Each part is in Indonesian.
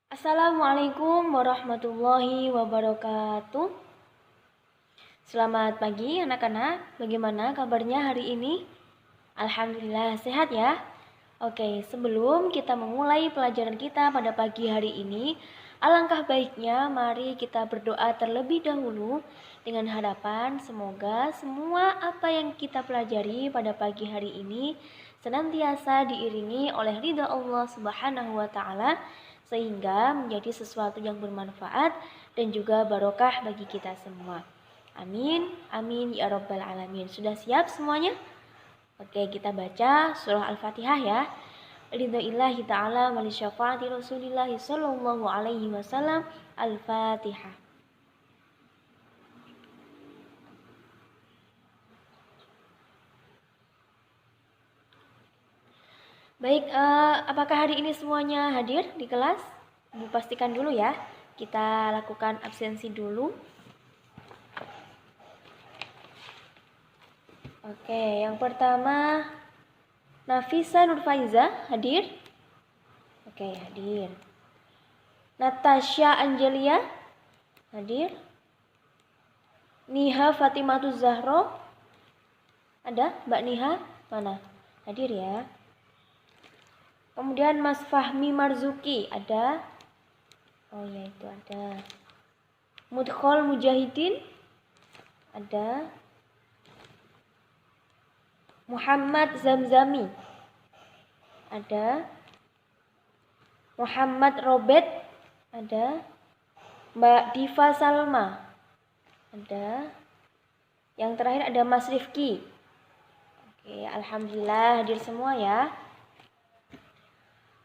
Assalamualaikum warahmatullahi wabarakatuh. Selamat pagi anak-anak, bagaimana kabarnya hari ini? Alhamdulillah sehat ya. Oke, sebelum kita memulai pelajaran kita pada pagi hari ini, alangkah baiknya mari kita berdoa terlebih dahulu dengan harapan semoga semua apa yang kita pelajari pada pagi hari ini senantiasa diiringi oleh ridha Allah Subhanahu wa taala sehingga menjadi sesuatu yang bermanfaat dan juga barokah bagi kita semua. Amin, amin ya rabbal alamin. Sudah siap semuanya? Oke, kita baca surah Al-Fatihah ya. Ridhoillahi ta'ala wa li syafaati Rasulillahi sallallahu alaihi wasallam. Al-Fatihah. Baik, apakah hari ini semuanya hadir di kelas? Ibu pastikan dulu ya. Kita lakukan absensi dulu. Oke, yang pertama Nafisa Nurfaiza hadir? Oke, hadir. Natasha Angelia hadir? Niha Fatimatuz Zahro ada? Mbak Niha mana? Hadir ya. Kemudian Mas Fahmi Marzuki ada? Oh ya, itu ada. Mudkhol Mujahidin ada. Muhammad Zamzami ada. Muhammad Robert ada. Mbak Diva Salma ada. Yang terakhir ada Mas Rifki. Oke, alhamdulillah hadir semua ya.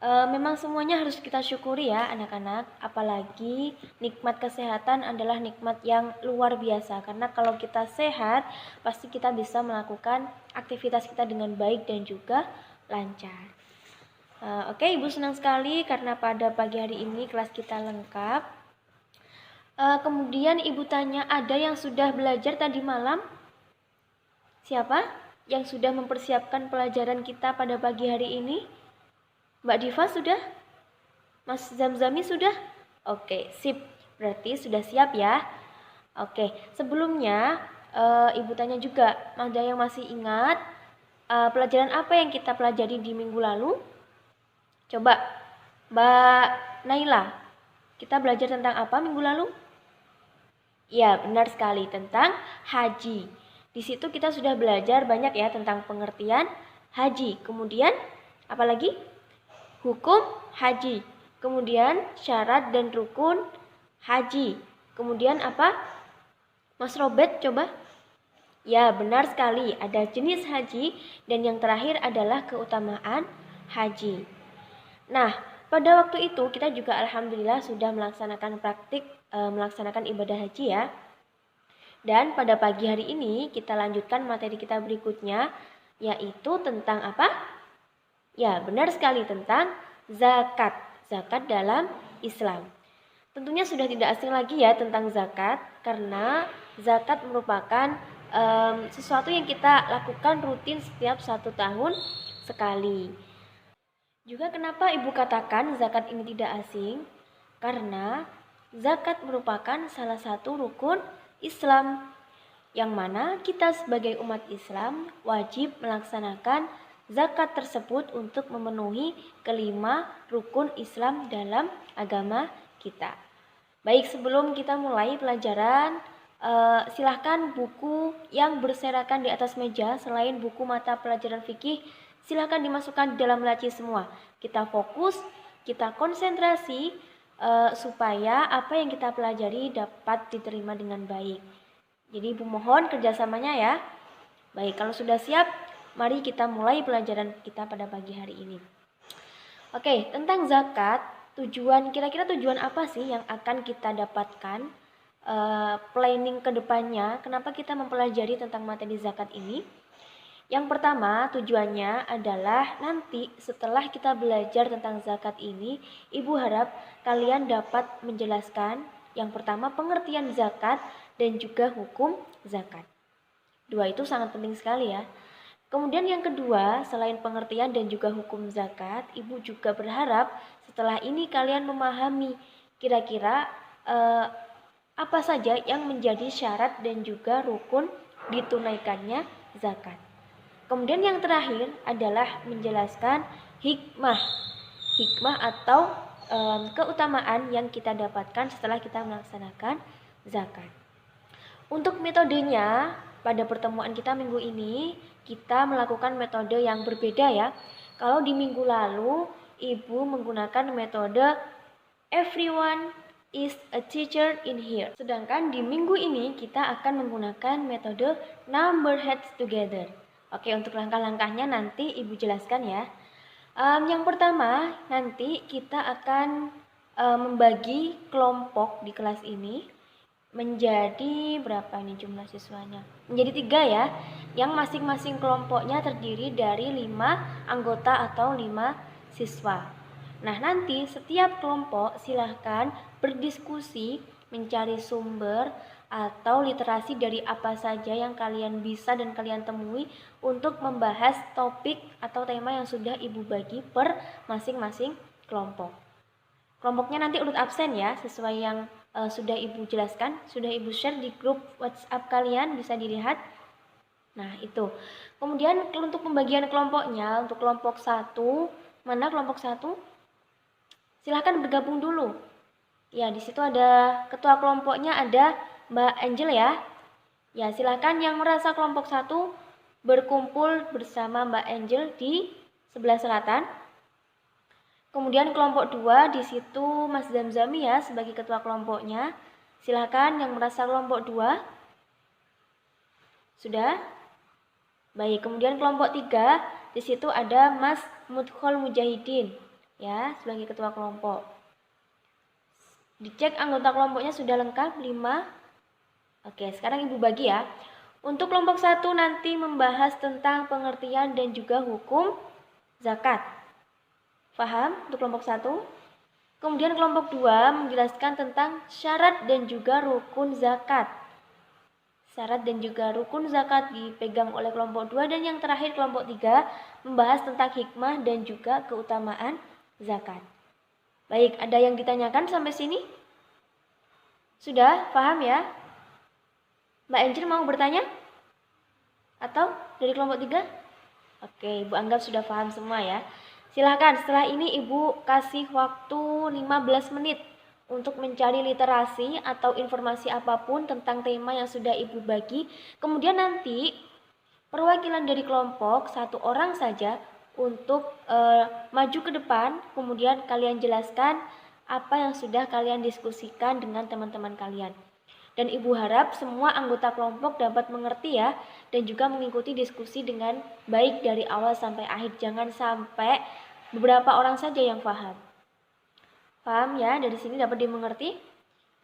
Memang semuanya harus kita syukuri ya anak-anak, apalagi nikmat kesehatan adalah nikmat yang luar biasa, karena kalau kita sehat pasti kita bisa melakukan aktivitas kita dengan baik dan juga lancar. Oke, Ibu senang sekali karena pada pagi hari ini kelas kita lengkap. Kemudian Ibu tanya, ada yang sudah belajar tadi malam? Siapa yang sudah mempersiapkan pelajaran kita pada pagi hari ini? Mbak Diva sudah? Mas Zamzami sudah? Oke, sip. Berarti sudah siap ya. Oke, sebelumnya Ibu tanya juga, ada yang masih ingat pelajaran apa yang kita pelajari di minggu lalu? Coba, Mbak Naila, kita belajar tentang apa minggu lalu? Ya, benar sekali, tentang haji. Di situ kita sudah belajar banyak ya tentang pengertian haji. Kemudian, apa lagi? Hukum haji, kemudian syarat dan rukun haji, kemudian apa? Mas Robert coba. Ya, benar sekali, ada jenis haji dan yang terakhir adalah keutamaan haji. Nah, pada waktu itu kita juga alhamdulillah sudah melaksanakan praktik melaksanakan ibadah haji ya. Dan pada pagi hari ini kita lanjutkan materi kita berikutnya, yaitu tentang apa? Ya, benar sekali, tentang zakat. Zakat dalam Islam. Tentunya sudah tidak asing lagi ya tentang zakat, karena zakat merupakan sesuatu yang kita lakukan rutin setiap 1 tahun sekali. Juga kenapa Ibu katakan zakat ini tidak asing? Karena zakat merupakan salah satu rukun Islam, yang mana kita sebagai umat Islam wajib melaksanakan zakat tersebut untuk memenuhi kelima rukun Islam dalam agama kita. Baik, sebelum kita mulai pelajaran, silahkan buku yang berserakan di atas meja selain buku mata pelajaran fikih, silahkan dimasukkan di dalam laci semua. Kita fokus, kita konsentrasi supaya apa yang kita pelajari dapat diterima dengan baik. Jadi Ibu mohon kerjasamanya ya. Baik, kalau sudah siap, mari kita mulai pelajaran kita pada pagi hari ini. Oke, tentang zakat, kira-kira tujuan apa sih yang akan kita dapatkan? Planning ke depannya, kenapa kita mempelajari tentang materi zakat ini? Yang pertama, tujuannya adalah nanti setelah kita belajar tentang zakat ini, Ibu harap kalian dapat menjelaskan yang pertama pengertian zakat dan juga hukum zakat. Dua itu sangat penting sekali ya. Kemudian yang kedua, selain pengertian dan juga hukum zakat, Ibu juga berharap setelah ini kalian memahami kira-kira apa saja yang menjadi syarat dan juga rukun ditunaikannya zakat. Kemudian yang terakhir adalah menjelaskan hikmah. Hikmah atau keutamaan yang kita dapatkan setelah kita melaksanakan zakat. Untuk metodenya, pada pertemuan kita minggu ini, kita melakukan metode yang berbeda ya. Kalau di minggu lalu, Ibu menggunakan metode everyone is a teacher in here. Sedangkan di minggu ini, kita akan menggunakan metode number heads together. Oke, untuk langkah-langkahnya nanti Ibu jelaskan ya. Yang pertama, nanti kita akan membagi kelompok di kelas ini menjadi berapa nih jumlah siswanya? Menjadi 3 ya, yang masing-masing kelompoknya terdiri dari 5 anggota atau 5 siswa. Nah, nanti setiap kelompok silahkan berdiskusi mencari sumber atau literasi dari apa saja yang kalian bisa dan kalian temui untuk membahas topik atau tema yang sudah Ibu bagi per masing-masing kelompok. Kelompoknya nanti urut absen ya, sesuai yang sudah Ibu jelaskan, sudah Ibu share di grup WhatsApp kalian, bisa dilihat. Nah, itu. Kemudian untuk pembagian kelompoknya, untuk kelompok 1, mana kelompok 1? Silahkan bergabung dulu. Ya, di situ ada ketua kelompoknya, ada Mbak Angel ya. Ya, silahkan yang merasa kelompok 1 berkumpul bersama Mbak Angel di sebelah selatan. Kemudian kelompok 2 di situ Mas Zamzami ya sebagai ketua kelompoknya. Silakan yang merasa kelompok 2. Sudah? Baik, kemudian kelompok 3 di situ ada Mas Mudkhol Mujahidin ya sebagai ketua kelompok. Dicek anggota kelompoknya sudah lengkap 5. Oke, sekarang Ibu bagi ya. Untuk kelompok 1 nanti membahas tentang pengertian dan juga hukum zakat. Paham untuk kelompok 1? Kemudian kelompok 2 menjelaskan tentang syarat dan juga rukun zakat. Syarat dan juga rukun zakat dipegang oleh kelompok 2. Dan yang terakhir kelompok 3 membahas tentang hikmah dan juga keutamaan zakat. Baik, ada yang ditanyakan sampai sini? Sudah paham ya? Mbak Angel mau bertanya? Atau dari kelompok 3? Oke, Ibu anggap sudah paham semua ya. Silahkan setelah ini Ibu kasih waktu 15 menit untuk mencari literasi atau informasi apapun tentang tema yang sudah Ibu bagi. Kemudian nanti perwakilan dari kelompok 1 orang saja untuk maju ke depan. Kemudian kalian jelaskan apa yang sudah kalian diskusikan dengan teman-teman kalian. Dan Ibu harap semua anggota kelompok dapat mengerti ya, dan juga mengikuti diskusi dengan baik dari awal sampai akhir. Jangan sampai beberapa orang saja yang paham. Paham ya? Dari sini dapat dimengerti?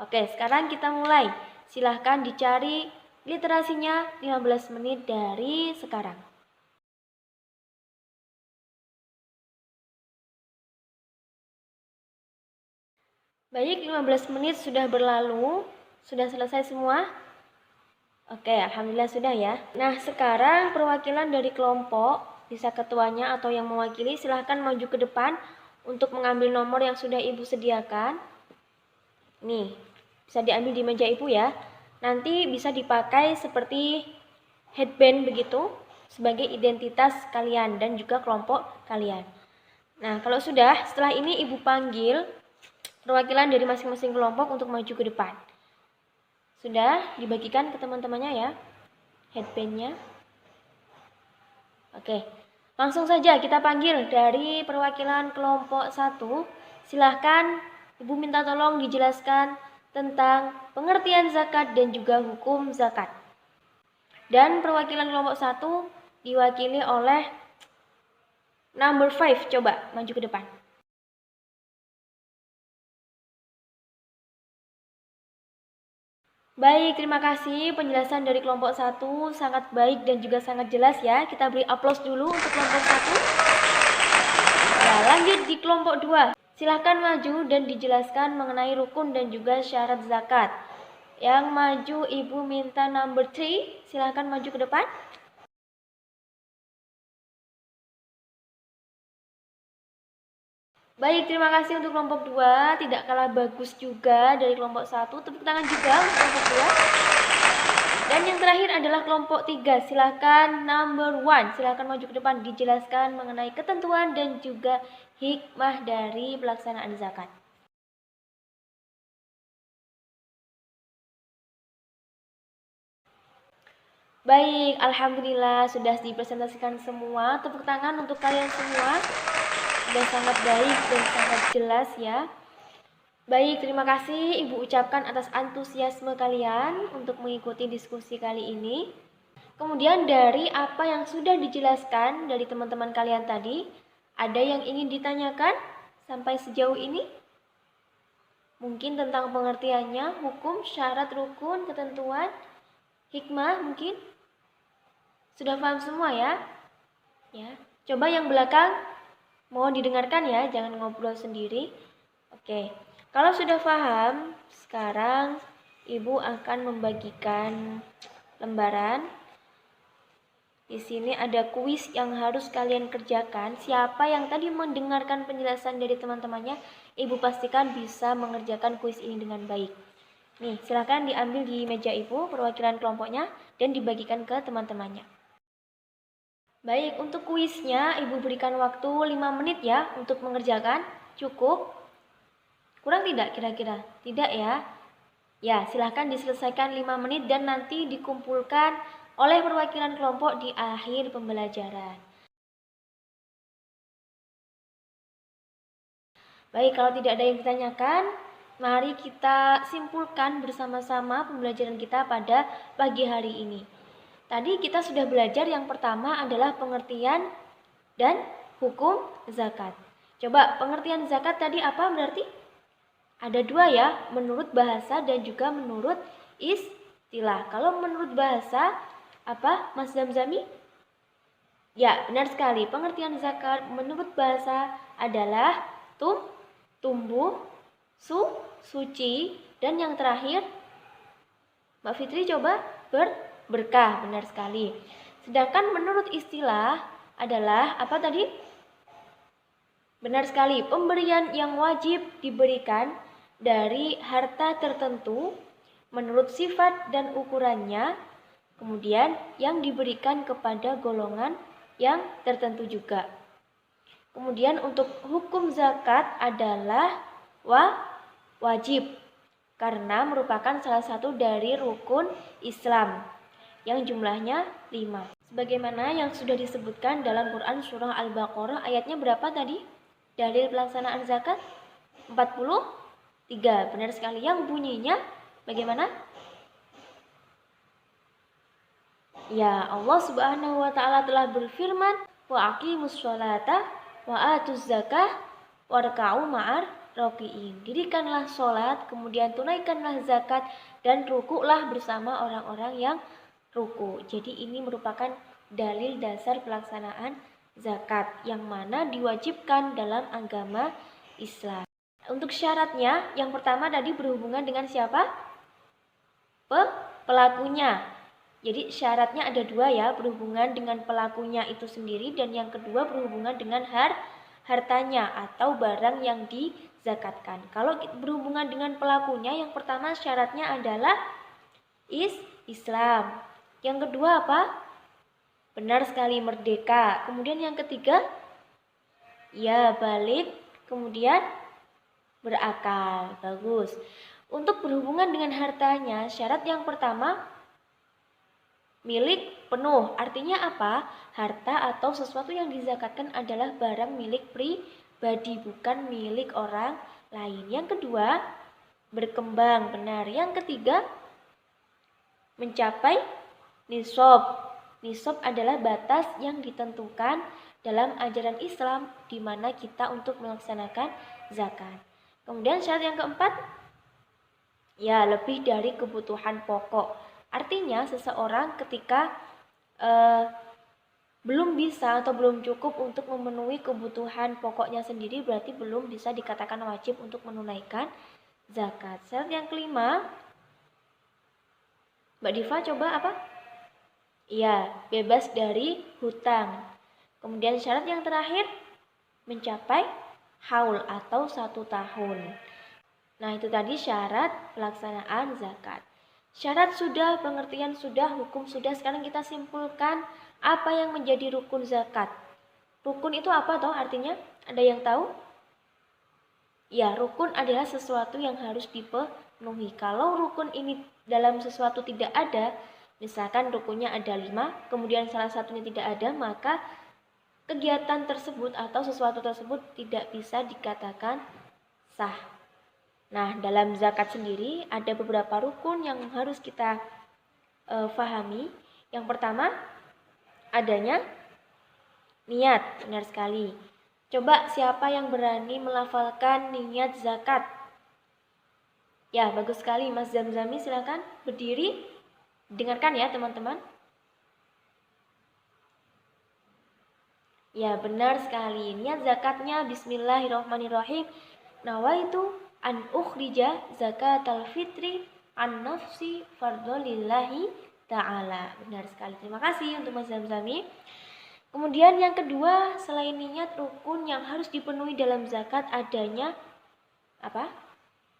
Oke, sekarang kita mulai. Silahkan dicari literasinya 15 menit dari sekarang. Baik, 15 menit sudah berlalu. Sudah selesai semua? Oke, alhamdulillah sudah ya. Nah, sekarang perwakilan dari kelompok, bisa ketuanya atau yang mewakili, silahkan maju ke depan untuk mengambil nomor yang sudah Ibu sediakan. Nih, bisa diambil di meja Ibu ya. Nanti bisa dipakai seperti headband begitu, sebagai identitas kalian dan juga kelompok kalian. Nah, kalau sudah, setelah ini Ibu panggil perwakilan dari masing-masing kelompok untuk maju ke depan. Sudah dibagikan ke teman-temannya ya, headbandnya. Oke, langsung saja kita panggil dari perwakilan kelompok 1. Silahkan Ibu minta tolong dijelaskan tentang pengertian zakat dan juga hukum zakat. Dan perwakilan kelompok 1 diwakili oleh number 5, coba maju ke depan. Baik, terima kasih penjelasan dari kelompok 1 sangat baik dan juga sangat jelas ya. Kita beri aplaus dulu untuk kelompok 1. Nah, lanjut di kelompok 2. Silahkan maju dan dijelaskan mengenai rukun dan juga syarat zakat. Yang maju Ibu minta number 3, silahkan maju ke depan. Baik, terima kasih untuk kelompok 2. Tidak kalah bagus juga dari kelompok 1. Tepuk tangan juga untuk kelompok 2. Dan yang terakhir adalah kelompok 3. Silakan number 1. Silakan maju ke depan dijelaskan mengenai ketentuan dan juga hikmah dari pelaksanaan zakat. Baik, alhamdulillah sudah dipresentasikan semua. Tepuk tangan untuk kalian semua. Sudah sangat baik dan sangat jelas ya. Baik, terima kasih Ibu ucapkan atas antusiasme kalian untuk mengikuti diskusi kali ini. Kemudian dari apa yang sudah dijelaskan dari teman-teman kalian tadi, ada yang ingin ditanyakan sampai sejauh ini? Mungkin tentang pengertiannya, hukum, syarat, rukun, ketentuan, hikmah mungkin? Sudah paham semua ya? Ya. Coba yang belakang mohon didengarkan ya, jangan ngobrol sendiri. Oke. Kalau sudah paham, sekarang Ibu akan membagikan lembaran. Di sini ada kuis yang harus kalian kerjakan. Siapa yang tadi mendengarkan penjelasan dari teman-temannya, Ibu pastikan bisa mengerjakan kuis ini dengan baik. Nih, silakan diambil di meja Ibu perwakilan kelompoknya dan dibagikan ke teman-temannya. Baik, untuk kuisnya Ibu berikan waktu 5 menit ya untuk mengerjakan. Cukup? Kurang tidak kira-kira? Tidak ya? Ya, silahkan diselesaikan 5 menit dan nanti dikumpulkan oleh perwakilan kelompok di akhir pembelajaran. Baik, kalau tidak ada yang ditanyakan, mari kita simpulkan bersama-sama pembelajaran kita pada pagi hari ini. Tadi kita sudah belajar yang pertama adalah pengertian dan hukum zakat. Coba pengertian zakat tadi apa berarti? Ada dua ya, menurut bahasa dan juga menurut istilah. Kalau menurut bahasa, apa Mas Zamzami? Ya, benar sekali. Pengertian zakat menurut bahasa adalah tumbuh, suci, dan yang terakhir, Mbak Fitri coba berkah, benar sekali. Sedangkan menurut istilah adalah apa tadi? Benar sekali, pemberian yang wajib diberikan dari harta tertentu menurut sifat dan ukurannya, kemudian yang diberikan kepada golongan yang tertentu juga. Kemudian untuk hukum zakat adalah wajib karena merupakan salah satu dari rukun Islam yang jumlahnya 5. Sebagaimana yang sudah disebutkan dalam Quran surah Al-Baqarah ayatnya berapa tadi? Dalil pelaksanaan zakat 43. Benar sekali. Yang bunyinya bagaimana? Ya, Allah Subhanahu wa taala telah berfirman, "Wa aqimus sholata wa atuz zakah warka'u ma'ar raki'in." Dirikanlah sholat, kemudian tunaikanlah zakat dan rukuklah bersama orang-orang yang ruku. Jadi ini merupakan dalil dasar pelaksanaan zakat yang mana diwajibkan dalam agama Islam. Untuk syaratnya, yang pertama tadi berhubungan dengan siapa? Pelakunya. Jadi syaratnya ada dua ya, berhubungan dengan pelakunya itu sendiri dan yang kedua berhubungan dengan hartanya atau barang yang dizakatkan. Kalau berhubungan dengan pelakunya, yang pertama syaratnya adalah Islam. Yang kedua apa? Benar sekali, merdeka. Kemudian yang ketiga, ya balik, kemudian berakal. Bagus. Untuk berhubungan dengan hartanya, syarat yang pertama milik penuh. Artinya apa? Harta atau sesuatu yang dizakatkan adalah barang milik pribadi, bukan milik orang lain. Yang kedua, berkembang. Benar. Yang ketiga, mencapai nisab. Nisab adalah batas yang ditentukan dalam ajaran Islam di mana kita untuk melaksanakan zakat. Kemudian syarat yang keempat, ya lebih dari kebutuhan pokok. Artinya seseorang ketika belum bisa atau belum cukup untuk memenuhi kebutuhan pokoknya sendiri berarti belum bisa dikatakan wajib untuk menunaikan zakat. Syarat yang kelima, Mbak Diva coba apa? Iya, bebas dari hutang. Kemudian syarat yang terakhir, mencapai haul atau 1 tahun. Nah, itu tadi syarat pelaksanaan zakat. Syarat sudah, pengertian sudah, hukum sudah. Sekarang kita simpulkan apa yang menjadi rukun zakat. Rukun itu apa toh artinya? Ada yang tahu? Ya, rukun adalah sesuatu yang harus dipenuhi. Kalau rukun ini dalam sesuatu tidak ada, misalkan rukunnya ada 5, kemudian salah satunya tidak ada, maka kegiatan tersebut atau sesuatu tersebut tidak bisa dikatakan sah. Nah, dalam zakat sendiri ada beberapa rukun yang harus kita fahami. Yang pertama, adanya niat, benar sekali. Coba siapa yang berani melafalkan niat zakat? Ya, bagus sekali Mas Zamzami, silakan berdiri. Dengarkan ya teman-teman. Ya, benar sekali. Niat zakatnya bismillahirrahmanirrahim. Nawaitu an ukhrija zakatal fitri an nafsi fardolillahi ta'ala. Benar sekali. Terima kasih untuk Mas Zamzami. Kemudian yang kedua, selain niat, rukun yang harus dipenuhi dalam zakat adanya apa?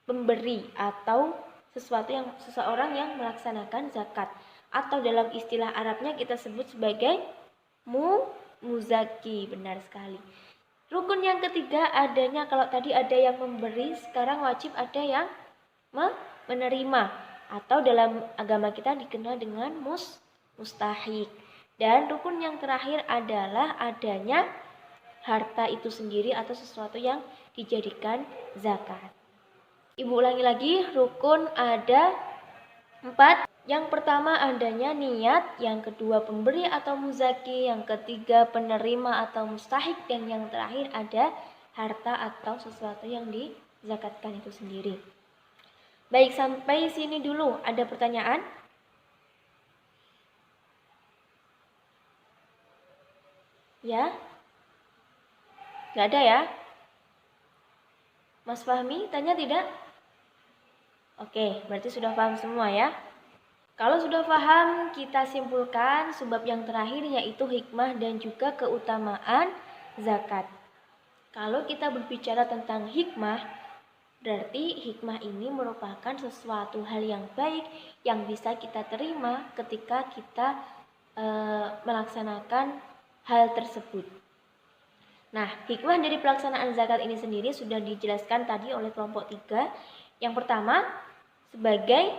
Pemberi atau seseorang yang melaksanakan zakat, atau dalam istilah Arabnya kita sebut sebagai muzaki. Benar sekali. Rukun yang ketiga adanya, kalau tadi ada yang memberi, sekarang wajib ada yang menerima, atau dalam agama kita dikenal dengan mustahik. Dan rukun yang terakhir adalah adanya harta itu sendiri atau sesuatu yang dijadikan zakat. Ibu ulangi lagi, rukun ada 4. Yang pertama adanya niat, yang kedua pemberi atau muzaki, yang ketiga penerima atau mustahik, dan yang terakhir ada harta atau sesuatu yang dizakatkan itu sendiri. Baik, sampai sini dulu. Ada pertanyaan? Ya? Gak ada ya? Mas Fahmi, tanya tidak? Oke, berarti sudah paham semua ya? Kalau sudah paham, kita simpulkan sebab yang terakhir, yaitu hikmah dan juga keutamaan zakat. Kalau kita berbicara tentang hikmah, berarti hikmah ini merupakan sesuatu hal yang baik yang bisa kita terima ketika kita melaksanakan hal tersebut. Nah, hikmah dari pelaksanaan zakat ini sendiri sudah dijelaskan tadi oleh kelompok 3. Yang pertama, sebagai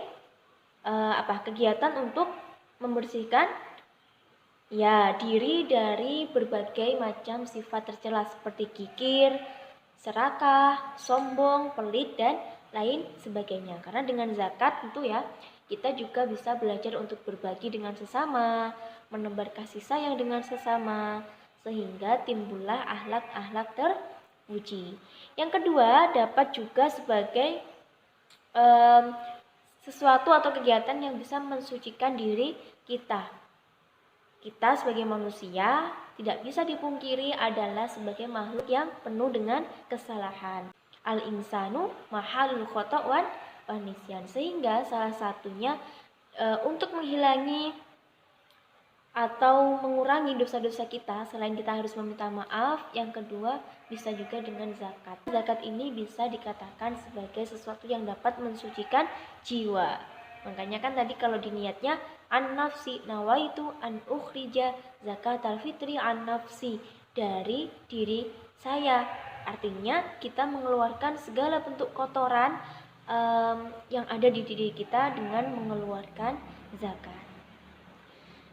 kegiatan untuk membersihkan diri dari berbagai macam sifat tercela seperti kikir, serakah, sombong, pelit, dan lain sebagainya. Karena dengan zakat tentu ya, kita juga bisa belajar untuk berbagi dengan sesama, menebar kasih sayang dengan sesama, sehingga timbullah akhlak-akhlak terpuji. Yang kedua, dapat juga sebagai sesuatu atau kegiatan yang bisa mensucikan diri kita. Kita sebagai manusia tidak bisa dipungkiri adalah sebagai makhluk yang penuh dengan kesalahan. Al-insanu mahalul khata' wan nisyan. Sehingga salah satunya untuk menghilangi atau mengurangi dosa-dosa kita, selain kita harus meminta maaf, yang kedua bisa juga dengan zakat. Zakat ini bisa dikatakan sebagai sesuatu yang dapat mensucikan jiwa. Makanya kan tadi kalau diniatnya an-nafsi, nawaitu an ukhrija zakatal fitri an-nafsi, dari diri saya. Artinya kita mengeluarkan segala bentuk kotoran yang ada di diri kita dengan mengeluarkan zakat.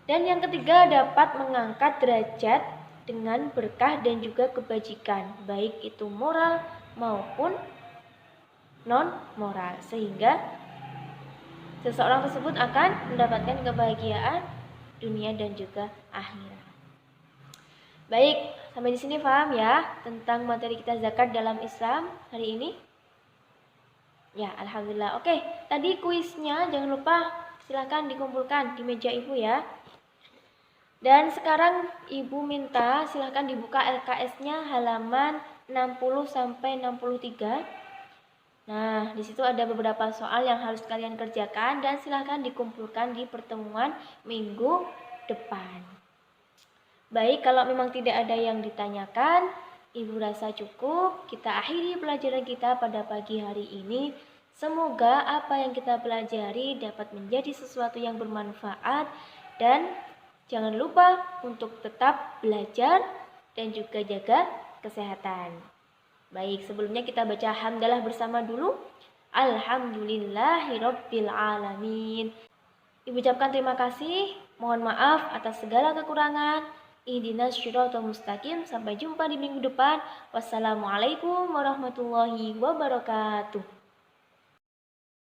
Dan yang ketiga, dapat mengangkat derajat dengan berkah dan juga kebajikan, baik itu moral maupun non-moral, sehingga seseorang tersebut akan mendapatkan kebahagiaan dunia dan juga akhirat. Baik, sampai di sini paham ya tentang materi kita zakat dalam Islam hari ini? Ya, alhamdulillah. Oke, tadi kuisnya jangan lupa silahkan dikumpulkan di meja ibu ya. Dan sekarang ibu minta silahkan dibuka LKS-nya halaman 60-63. Nah, di situ ada beberapa soal yang harus kalian kerjakan dan silahkan dikumpulkan di pertemuan minggu depan. Baik, kalau memang tidak ada yang ditanyakan, Ibu rasa cukup, kita akhiri pelajaran kita pada pagi hari ini. Semoga apa yang kita pelajari dapat menjadi sesuatu yang bermanfaat dan jangan lupa untuk tetap belajar dan juga jaga kesehatan. Baik, sebelumnya kita baca hamdalah bersama dulu. Alhamdulillahirabbil alamin. Ibu ucapkan terima kasih, mohon maaf atas segala kekurangan. Ihdinas syiratal mustaqim. Sampai jumpa di minggu depan. Wassalamualaikum warahmatullahi wabarakatuh.